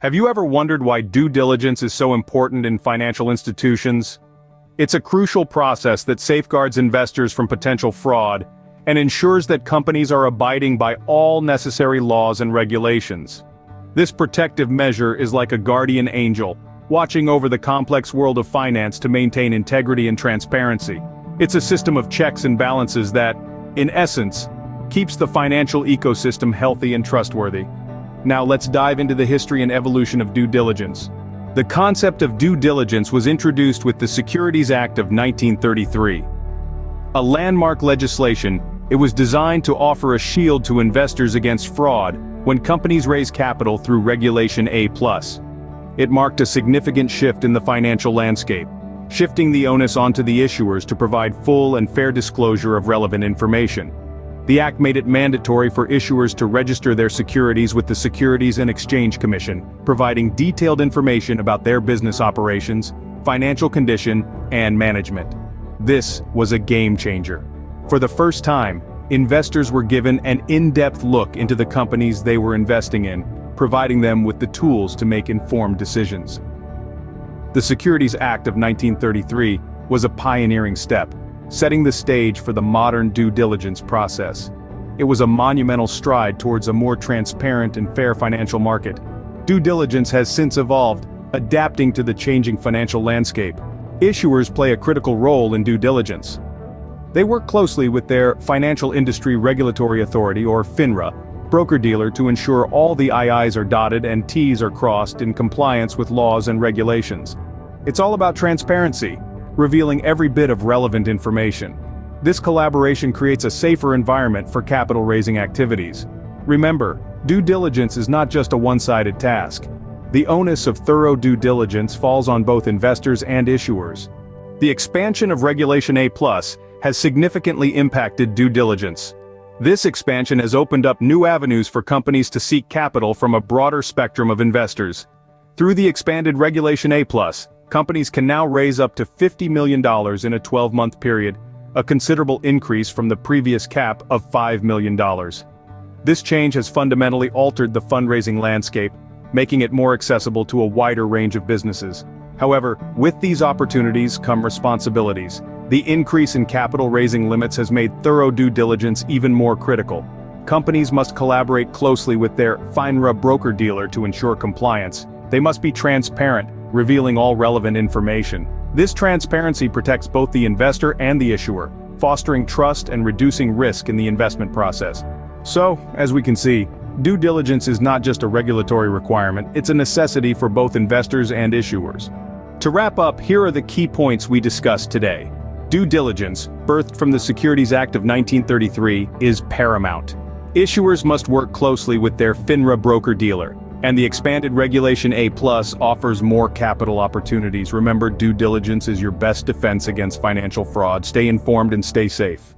Have you ever wondered why due diligence is so important in financial institutions? It's a crucial process that safeguards investors from potential fraud and ensures that companies are abiding by all necessary laws and regulations. This protective measure is like a guardian angel, watching over the complex world of finance to maintain integrity and transparency. It's a system of checks and balances that, in essence, keeps the financial ecosystem healthy and trustworthy. Now let's dive into the history and evolution of due diligence. The concept of due diligence was introduced with the Securities Act of 1933. A landmark legislation, it was designed to offer a shield to investors against fraud when companies raise capital through Regulation A+. It marked a significant shift in the financial landscape, shifting the onus onto the issuers to provide full and fair disclosure of relevant information. The act made it mandatory for issuers to register their securities with the Securities and Exchange Commission, providing detailed information about their business operations, financial condition, and management. This was a game changer. For the first time, investors were given an in-depth look into the companies they were investing in, providing them with the tools to make informed decisions. The Securities Act of 1933 was a pioneering step, setting the stage for the modern due diligence process. It was a monumental stride towards a more transparent and fair financial market. Due diligence has since evolved, adapting to the changing financial landscape. Issuers play a critical role in due diligence. They work closely with their Financial Industry Regulatory Authority, or FINRA, broker-dealer to ensure all the I's are dotted and T's are crossed in compliance with laws and regulations. It's all about transparency, revealing every bit of relevant information. This collaboration creates a safer environment for capital-raising activities. Remember, due diligence is not just a one-sided task. The onus of thorough due diligence falls on both investors and issuers. The expansion of Regulation A+ has significantly impacted due diligence. This expansion has opened up new avenues for companies to seek capital from a broader spectrum of investors. Through the expanded Regulation A+, companies can now raise up to $50 million in a 12-month period, a considerable increase from the previous cap of $5 million. This change has fundamentally altered the fundraising landscape, making it more accessible to a wider range of businesses. However, with these opportunities come responsibilities. The increase in capital raising limits has made thorough due diligence even more critical. Companies must collaborate closely with their FINRA Broker-Dealer to ensure compliance. They must be transparent, revealing all relevant information. This transparency protects both the investor and the issuer, fostering trust and reducing risk in the investment process. So, as we can see, due diligence is not just a regulatory requirement, it's a necessity for both investors and issuers. To wrap up, here are the key points we discussed today. Due diligence, birthed from the Securities Act of 1933, is paramount. Issuers must work closely with their FINRA broker-dealer, and the expanded Regulation A+ offers more capital opportunities. Remember, due diligence is your best defense against financial fraud. Stay informed and stay safe.